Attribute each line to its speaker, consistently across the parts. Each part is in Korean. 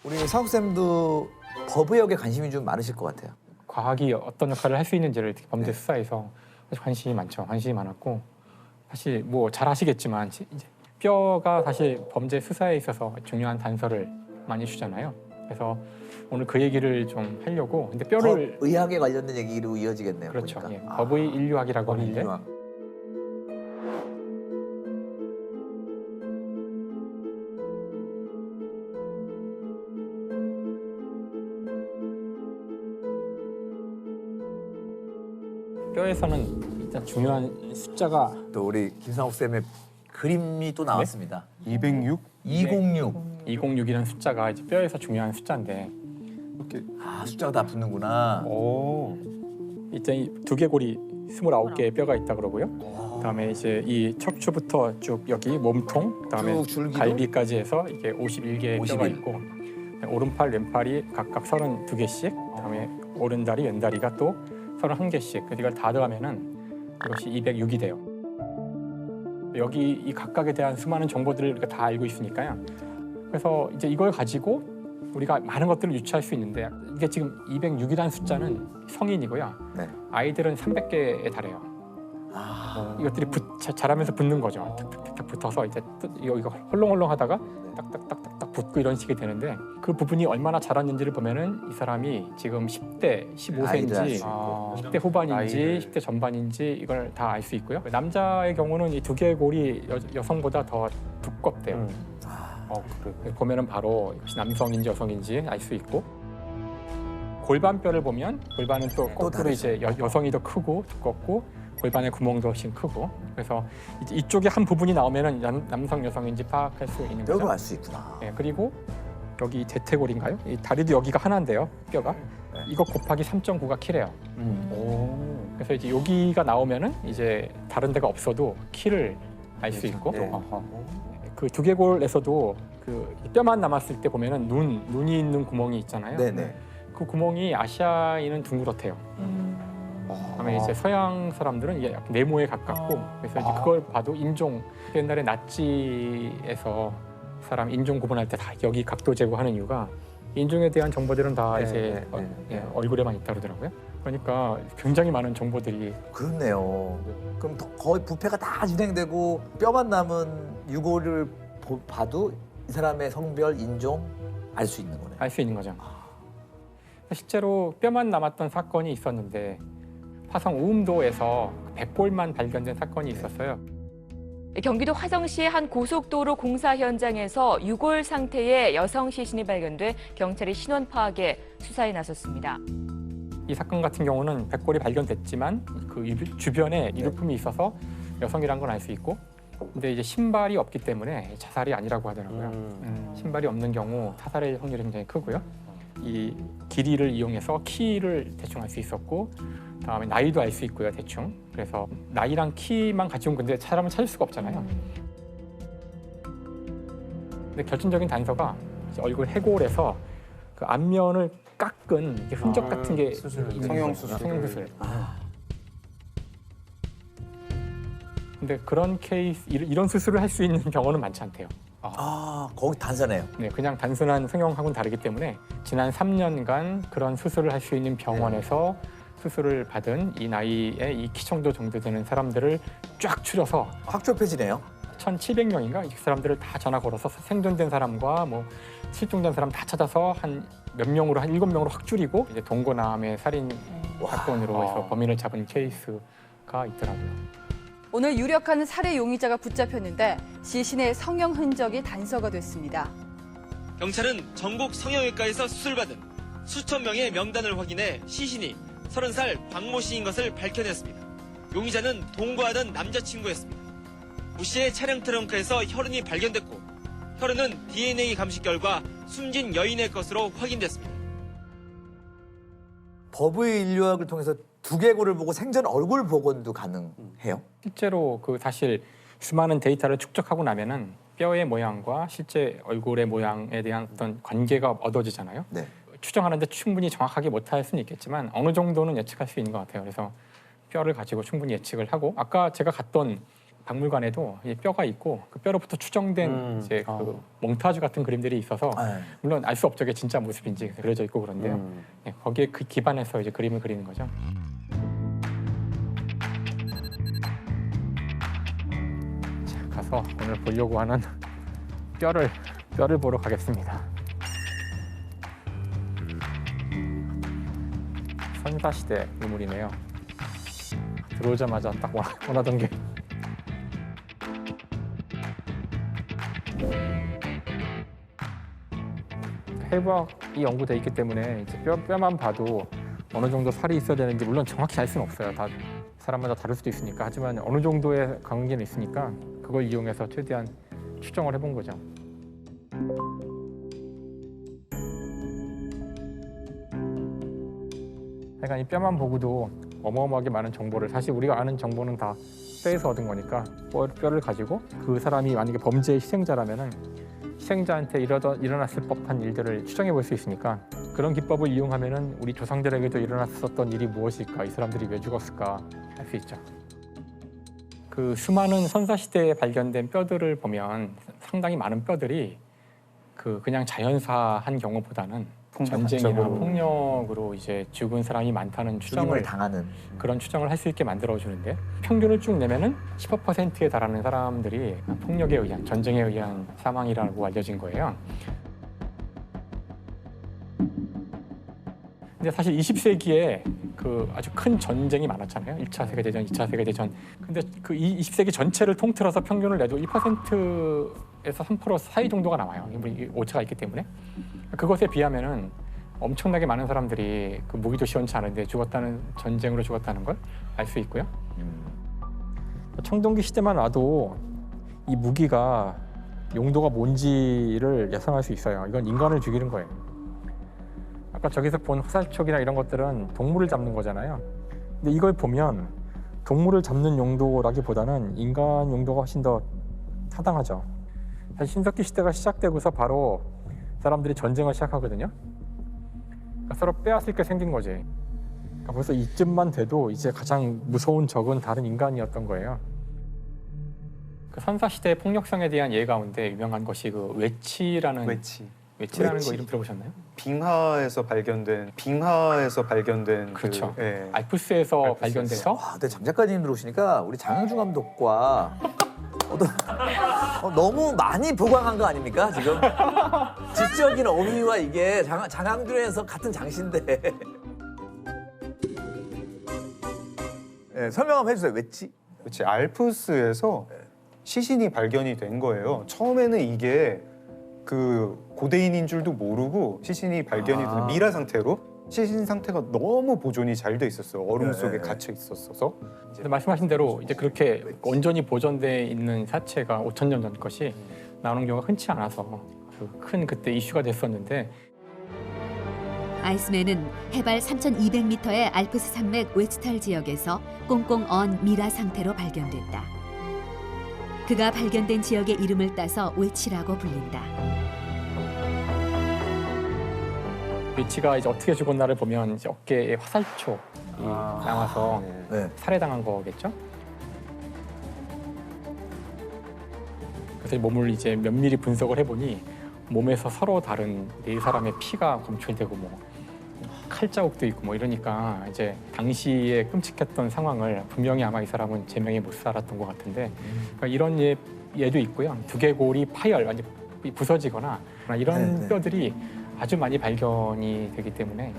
Speaker 1: 우리 상욱 쌤도 법의학에 관심이 좀 많으실 것 같아요.
Speaker 2: 과학이 어떤 역할을 할 수 있는지를 특히 범죄
Speaker 1: 네.
Speaker 2: 수사에서 아주 관심이 많죠. 관심이 많았고 사실 뭐 잘 아시겠지만 이제 뼈가 사실 범죄 수사에 있어서 중요한 단서를 많이 주잖아요. 그래서 오늘 그 얘기를 좀 하려고. 근데 뼈를
Speaker 1: 법의학에 관련된 얘기로 이어지겠네요.
Speaker 2: 그렇죠.
Speaker 1: 보니까.
Speaker 2: 예, 법의 인류학이라고 하는데
Speaker 1: 인류학.
Speaker 2: 뼈에서는 일단 중요한 숫자가
Speaker 1: 또 우리 김상욱 쌤의 그림이 또 나왔습니다.
Speaker 3: 206?
Speaker 1: 206.
Speaker 2: 206이라는 숫자가 이제 뼈에서 중요한 숫자인데
Speaker 3: 이렇게.
Speaker 1: 아, 숫자가 다 붙는구나.
Speaker 3: 오.
Speaker 2: 이제 이 두개골이 29개의 뼈가 있다 그러고요. 그다음에 이제 이 척추부터 쭉 여기 몸통, 그다음에
Speaker 1: 쭉 줄기도?
Speaker 2: 갈비까지 해서 이게 51개의 뼈가
Speaker 1: 51.
Speaker 2: 있고 오른팔, 왼팔이 각각 32개씩, 그다음에 오른다리, 왼다리가 또 31개씩. 이걸 다 더하면은 이것이 206이 돼요. 여기 이 각각에 대한 수많은 정보들을 우리가 다 알고 있으니까요. 그래서 이제 이걸 가지고 우리가 많은 것들을 유추할 수 있는데 이게 지금 206이라는 숫자는 성인이고요.
Speaker 1: 네.
Speaker 2: 아이들은 300개에 달해요.
Speaker 1: 아,
Speaker 2: 이것들이 자라면서 붙는 거죠. 탁탁탁 붙어서 이제 이거 헐렁헐렁 하다가 딱딱딱딱 붙고 이런 식이 되는데 그 부분이 얼마나 자랐는지를 보면은 이 사람이 지금 10대,
Speaker 1: 나이를 알
Speaker 2: 15세인지
Speaker 1: 수 있고.
Speaker 2: 10대 후반인지
Speaker 3: 나이를.
Speaker 2: 10대 전반인지 이걸 다 알 수 있고요. 남자의 경우는 이 두개골이 여성보다 더 두껍대요.
Speaker 3: 그래.
Speaker 2: 보면은 바로 혹시 남성인지 여성인지 알 수 있고 골반뼈를 보면 골반은 또 거꾸로
Speaker 1: 다르죠.
Speaker 2: 이제 여성이 더 크고 두껍고 골반의 구멍도 훨씬 크고 그래서 이제 이쪽에 한 부분이 나오면은 남성 여성인지 파악할 수 있는
Speaker 1: 뼈로
Speaker 2: 거죠.
Speaker 1: 알 수 있구나.
Speaker 2: 예, 그리고 여기 대퇴골인가요? 이 다리도 여기가 하나인데요. 뼈가
Speaker 1: 네.
Speaker 2: 이거 곱하기 3.9가 키래요.
Speaker 3: 오.
Speaker 2: 그래서 이제 여기가 나오면은 이제 다른 데가 없어도 키를 알 수 있고
Speaker 1: 네.
Speaker 3: 아하.
Speaker 2: 그 두개골에서도 그 뼈만 남았을 때 보면은 눈이 있는 구멍이 있잖아요.
Speaker 1: 네네.
Speaker 2: 그 구멍이 아시아인은 둥그렇대요. 그다음에 이제 서양 사람들은 이게 약간 네모에 가깝고 그래서 이제 그걸 봐도 인종 옛날에 나치에서 사람 인종 구분할 때 다 여기 각도 제거하는 이유가 인종에 대한 정보들은 다
Speaker 3: 네,
Speaker 2: 이제
Speaker 3: 네, 네.
Speaker 2: 예, 얼굴에만 있다 그러더라고요. 그러니까 굉장히 많은 정보들이
Speaker 1: 그렇네요. 그럼 거의 부패가 다 진행되고 뼈만 남은 유골을 봐도 이 사람의 성별, 인종 알 수 있는 거네요.
Speaker 2: 알 수 있는 거죠. 실제로 뼈만 남았던 사건이 있었는데 화성 우음도에서 백골만 발견된 사건이 있었어요.
Speaker 4: 경기도 화성시의 한 고속도로 공사 현장에서 유골 상태의 여성 시신이 발견돼 경찰이 신원 파악에 수사에 나섰습니다.
Speaker 2: 이 사건 같은 경우는 백골이 발견됐지만 그 주변에 이루품이 있어서 여성이란 건 알 수 있고 근데 이제 신발이 없기 때문에 자살이 아니라고 하더라고요. 신발이 없는 경우 타살의 확률이 굉장히 크고요. 이 길이를 이용해서 키를 대충 알 수 있었고 그다음에 나이도 알 수 있고요, 대충. 그래서 나이랑 키만 가지고 근데 사람을 찾을 수가 없잖아요. 근데 결정적인 단서가 이제 얼굴 해골에서 그 앞면을 깎은 이게 흔적 같은 게
Speaker 3: 수술,
Speaker 2: 있는
Speaker 3: 성형수술.
Speaker 2: 거예요. 성형수술. 근데 그런 케이스 이런 수술을 할 수 있는 병원은 많지 않대요.
Speaker 1: 아, 거기 단서네요.
Speaker 2: 네, 그냥 단순한 성형하고는 다르기 때문에 지난 3년간 그런 수술을 할 수 있는 병원에서 수술을 받은 이 나이에 이 키 정도 되는 사람들을 쫙 추려서
Speaker 1: 확좁혀지네요.
Speaker 2: 1,700명인가 이 사람들을 다 전화 걸어서 생존된 사람과 뭐 실종된 사람 다 찾아서 한 몇 명으로 한 7명으로 확 줄이고 이제 동거남의 살인 사건으로 해서 범인을 잡은 케이스가 있더라고요.
Speaker 5: 오늘 유력한 살해 용의자가 붙잡혔는데 시신의 성형 흔적이 단서가 됐습니다.
Speaker 6: 경찰은 전국 성형외과에서 수술받은 수천 명의 명단을 확인해 시신이 30살 박모 씨인 것을 밝혀냈습니다. 용의자는 동거하던 남자친구였습니다. 모 씨의 차량 트렁크에서 혈흔이 발견됐고 혈흔은 DNA 감식 결과 숨진 여인의 것으로 확인됐습니다.
Speaker 1: 법의 인류학을 통해서 두개골을 보고 생전 얼굴 복원도 가능해요.
Speaker 2: 실제로 그 사실 수많은 데이터를 축적하고 나면은 뼈의 모양과 실제 얼굴의 모양에 대한 어떤 관계가 얻어지잖아요.
Speaker 1: 네.
Speaker 2: 추정하는데 충분히 정확하게 못할 수는 있겠지만 어느 정도는 예측할 수 있는 것 같아요. 그래서 뼈를 가지고 충분히 예측을 하고 아까 제가 갔던 박물관에도 이 뼈가 있고 그 뼈로부터 추정된 이제 그 몽타주 같은 그림들이 있어서
Speaker 1: 네.
Speaker 2: 물론 알 수 없죠. 이게 진짜 모습인지 그려져 있고 그런데요. 예, 거기에 그 기반해서 이제 그림을 그리는 거죠. 자, 가서 오늘 보려고 하는 뼈를 보러 가겠습니다. 선사시대 유물이네요. 들어오자마자 딱 원하던 게 해부학이 연구돼 있기 때문에 이제 뼈만 봐도 어느 정도 살이 있어야 되는지 물론 정확히 알 수는 없어요. 다 사람마다 다를 수도 있으니까. 하지만 어느 정도의 관계는 있으니까 그걸 이용해서 최대한 추정을 해본 거죠. 하여간 이 뼈만 보고도 어마어마하게 많은 정보를 사실 우리가 아는 정보는 다 뼈에서 얻은 거니까 뼈를 가지고 그 사람이 만약에 범죄의 희생자라면은 희생자한테 일어났을 법한 일들을 추정해 볼 수 있으니까 그런 기법을 이용하면은 우리 조상들에게도 일어났었던 일이 무엇일까, 이 사람들이 왜 죽었을까 알 수 있죠. 그 수많은 선사시대에 발견된 뼈들을 보면 상당히 많은 뼈들이 그냥 자연사한 경우보다는 전쟁이나 폭력으로 이제 죽은 사람이 많다는
Speaker 1: 죽임을
Speaker 2: 추정을
Speaker 1: 당하는
Speaker 2: 그런 추정을 할 수 있게 만들어 주는데 평균을 쭉 내면은 15%에 달하는 사람들이 폭력에 의한 전쟁에 의한 사망이라고 알려진 거예요. 근데 사실 20세기에 그 아주 큰 전쟁이 많았잖아요. 1차 세계대전, 2차 세계대전. 근데 그 20세기 전체를 통틀어서 평균을 내도 1%에서 3% 사이 정도가 나와요. 오차가 있기 때문에. 그것에 비하면은 엄청나게 많은 사람들이 그 무기도 시원치 않은데 전쟁으로 죽었다는 걸 알 수 있고요. 청동기 시대만 와도 이 무기가 용도가 뭔지를 예상할 수 있어요. 이건 인간을 죽이는 거예요. 아까 저기서 본 화살촉이나 이런 것들은 동물을 잡는 거잖아요. 근데 이걸 보면 동물을 잡는 용도라기보다는 인간 용도가 훨씬 더 타당하죠. 사실 신석기 시대가 시작되고서 바로 사람들이 전쟁을 시작하거든요. 그러니까 서로 빼앗을 게 생긴 거지. 그러니까 벌써 이쯤만 돼도 이제 가장 무서운 적은 다른 인간이었던 거예요. 그 선사시대의 폭력성에 대한 예 가운데 유명한 것이 그 외치라는
Speaker 3: 외치라는
Speaker 2: 거 이름 들어보셨나요?
Speaker 3: 빙하에서 발견된
Speaker 2: 그렇죠.
Speaker 3: 예.
Speaker 2: 알프스에서 발견돼서
Speaker 1: 와, 근데 장 작가님 들어오시니까 우리 장항준 감독과 너무 많이 보강한 거 아닙니까 지금? 지적인 어휘와 이게 장항준에서 같은 장신데. 네, 설명 한번 해주세요. 외치?
Speaker 3: 그렇지. 알프스에서 시신이 발견이 된 거예요. 처음에는 이게 그 고대인인 줄도 모르고 시신이 발견이 된 미라 상태로 시신 상태가 너무 보존이 잘 돼 있었어요. 얼음 속에 갇혀 있었어서.
Speaker 2: 근데 말씀하신 대로 이제 그렇게 온전히 보존돼 있는 사체가 5,000년 전 것이 나오는 경우가 흔치 않아서 큰 그때 이슈가 됐었는데
Speaker 7: 아이스맨은 해발 3,200m의 알프스 산맥 웨츠탈 지역에서 꽁꽁 언 미라 상태로 발견됐다. 그가 발견된 지역의 이름을 따서 웨치라고 불린다.
Speaker 2: 위치가 이제 어떻게 죽었나를 보면 이제 어깨에 화살촉이 나와서
Speaker 1: 네.
Speaker 2: 살해당한 거겠죠. 그래서 몸을 이제 면밀히 분석을 해보니 몸에서 서로 다른 네 사람의 피가 검출되고 뭐 칼자국도 있고 뭐 이러니까 이제 당시에 끔찍했던 상황을 분명히 아마 이 사람은 제명에 못 살았던 것 같은데 그러니까 이런 예도 있고요. 두개골이 파열, 완전 부서지거나 이런
Speaker 1: 네.
Speaker 2: 뼈들이 아주 많이 발견이 되기 때문에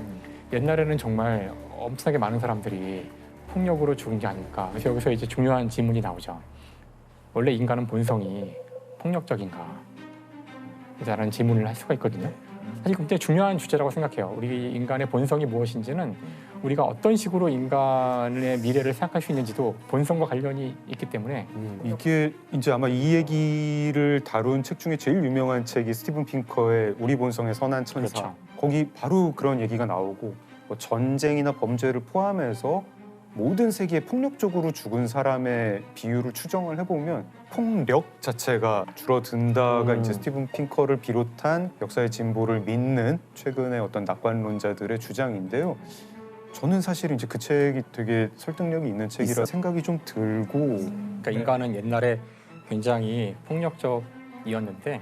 Speaker 2: 옛날에는 정말 엄청나게 많은 사람들이 폭력으로 죽은 게 아닐까. 그래서 여기서 이제 중요한 질문이 나오죠. 원래 인간은 본성이 폭력적인가? 라는 질문을 할 수가 있거든요. 사실 굉장히 중요한 주제라고 생각해요. 우리 인간의 본성이 무엇인지는 우리가 어떤 식으로 인간의 미래를 생각할 수 있는지도 본성과 관련이 있기 때문에
Speaker 3: 이게 이제 아마 이 얘기를 다룬 책 중에 제일 유명한 책이 스티븐 핑커의 우리 본성의 선한 천사.
Speaker 2: 그렇죠.
Speaker 3: 거기 바로 그런 얘기가 나오고 뭐 전쟁이나 범죄를 포함해서 모든 세계에 폭력적으로 죽은 사람의 비율을 추정을 해보면 폭력 자체가 줄어든다가 이제 스티븐 핑커를 비롯한 역사의 진보를 믿는 최근의 어떤 낙관론자들의 주장인데요. 저는 사실 이제 그 책이 되게 설득력이 있는 책이라
Speaker 1: 있어.
Speaker 3: 생각이 좀 들고
Speaker 2: 그러니까 인간은 옛날에 굉장히 폭력적이었는데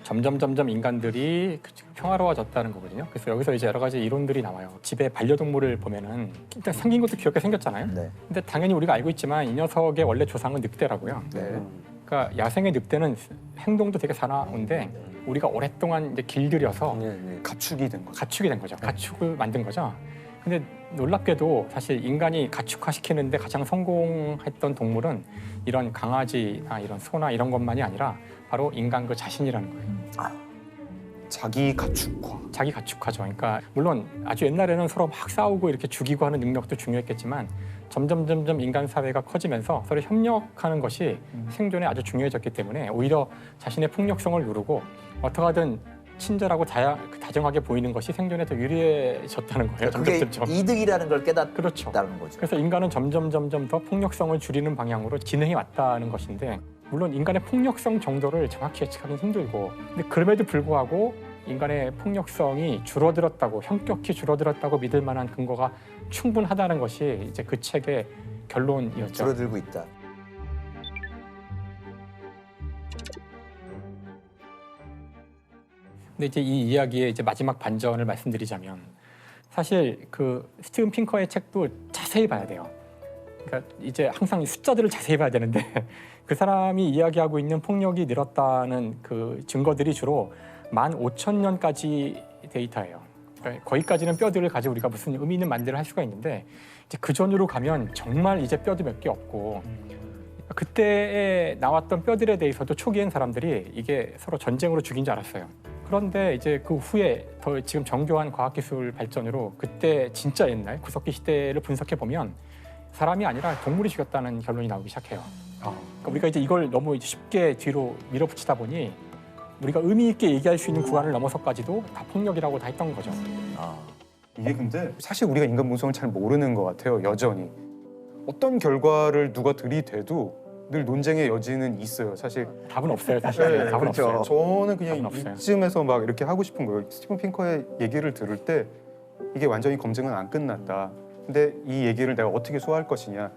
Speaker 2: 점점 인간들이 평화로워졌다는 거거든요. 그래서 여기서 이제 여러 가지 이론들이 나와요. 집에 반려동물을 보면은 일단 생긴 것도 귀엽게 생겼잖아요.
Speaker 1: 네.
Speaker 2: 근데 당연히 우리가 알고 있지만 이 녀석의 원래 조상은 늑대라고요.
Speaker 1: 네.
Speaker 2: 그러니까 야생의 늑대는 행동도 되게 사나운데 우리가 오랫동안 이제 길들여서
Speaker 3: 가축이 된 거죠.
Speaker 2: 가축이 된 거죠. 가축을 만든 거죠. 근데 놀랍게도 사실 인간이 가축화시키는데 가장 성공했던 동물은 이런 강아지나 이런 소나 이런 것만이 아니라 바로 인간 그 자신이라는 거예요.
Speaker 3: 자기 가축화.
Speaker 2: 자기 가축화죠. 그러니까 물론 아주 옛날에는 서로 막 싸우고 이렇게 죽이고 하는 능력도 중요했겠지만 점점 인간 사회가 커지면서 서로 협력하는 것이 생존에 아주 중요해졌기 때문에 오히려 자신의 폭력성을 누르고 어떻게 하든 친절하고 다정하게 보이는 것이 생존에 더 유리해졌다는 거예요.
Speaker 1: 그게
Speaker 2: 점점.
Speaker 1: 이득이라는 걸 깨닫다는
Speaker 2: 그렇죠.
Speaker 1: 거죠.
Speaker 2: 그래서 인간은 점점 더 폭력성을 줄이는 방향으로 진행해 왔다는 것인데 물론 인간의 폭력성 정도를 정확히 예측하기는 힘들고 근데 그럼에도 불구하고 인간의 폭력성이 줄어들었다고 현격히 줄어들었다고 믿을 만한 근거가 충분하다는 것이 이제 그 책의 결론이었죠.
Speaker 1: 줄어들고 있다.
Speaker 2: 근데 이제 이 이야기의 이제 마지막 반전을 말씀드리자면 사실 그 스티븐 핑커의 책도 자세히 봐야 돼요. 그러니까 이제 항상 이 숫자들을 자세히 봐야 되는데 그 사람이 이야기하고 있는 폭력이 늘었다는 그 증거들이 주로 15,000년까지 데이터예요. 그러니까 거기까지는 뼈들을 가지고 우리가 무슨 의미 있는 만들을 할 수가 있는데 이제 그 전으로 가면 정말 이제 뼈도 몇 개 없고 그때에 나왔던 뼈들에 대해서도 초기엔 사람들이 이게 서로 전쟁으로 죽인 줄 알았어요. 그런데 이제 그 후에 더 지금 정교한 과학기술 발전으로 그때 진짜 옛날 구석기 시대를 분석해 보면 사람이 아니라 동물이 죽였다는 결론이 나오기 시작해요. 그러니까 우리가 이제 이걸 너무 쉽게 뒤로 밀어붙이다 보니 우리가 의미 있게 얘기할 수 있는 구간을 넘어서까지도 다 폭력이라고 다 했던 거죠.
Speaker 3: 이게 근데 사실 우리가 인간 본성을 잘 모르는 것 같아요. 여전히 어떤 결과를 누가 들이대도 늘 논쟁의 여지는 있어요. 사실
Speaker 2: 답은 없어요, 사실.
Speaker 3: 네,
Speaker 2: 답은
Speaker 1: 그렇죠.
Speaker 2: 없어요.
Speaker 3: 저는 그냥
Speaker 2: 답은 없어요.
Speaker 3: 이쯤에서 막 이렇게 하고 싶은 거예요. 스티븐 핑커의 얘기를 들을 때 이게 완전히 검증은 안 끝났다. 근데 이 얘기를 내가 어떻게 소화할 것이냐.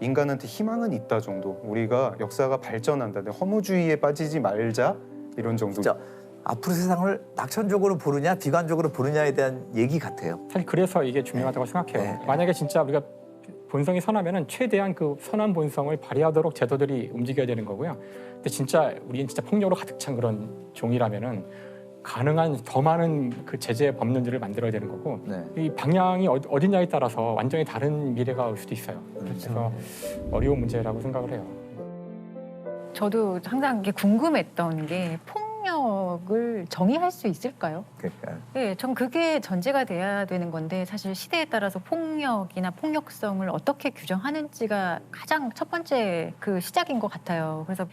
Speaker 3: 인간한테 희망은 있다 정도. 우리가 역사가 발전한다. 허무주의에 빠지지 말자 이런 정도.
Speaker 1: 진짜 앞으로 세상을 낙천적으로 보느냐 비관적으로 보느냐에 대한 얘기 같아요.
Speaker 2: 사실 그래서 이게 중요하다고 생각해요.
Speaker 1: 네.
Speaker 2: 만약에 진짜 우리가 본성이 선하면은 최대한 그 선한 본성을 발휘하도록 제도들이 움직여야 되는 거고요. 근데 진짜 우리는 진짜 폭력으로 가득 찬 그런 종이라면은 가능한 더 많은 그 제재 법률들을 만들어야 되는 거고
Speaker 1: 네.
Speaker 2: 이 방향이 어디냐에 따라서 완전히 다른 미래가 올 수도 있어요. 그래서 어려운 문제라고 생각을 해요.
Speaker 8: 저도 항상 이게 궁금했던 게 폭력을 정의할 수 있을까요?
Speaker 1: 그러니까
Speaker 8: 네, 전 그게 전제가 돼야 되는 건데 사실 시대에 따라서 폭력이나 폭력성을 어떻게 규정하는지가 가장 첫 번째 그 시작인 것 같아요. 그래서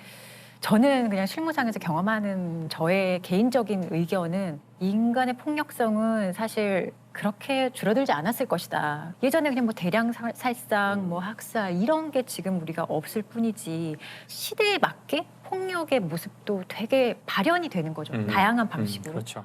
Speaker 8: 저는 그냥 실무상에서 경험하는 저의 개인적인 의견은 인간의 폭력성은 사실 그렇게 줄어들지 않았을 것이다. 예전에 그냥 뭐 대량 살상, 뭐 학살 이런 게 지금 우리가 없을 뿐이지 시대에 맞게 폭력의 모습도 되게 발현이 되는 거죠. 다양한 방식으로.
Speaker 2: 그렇죠.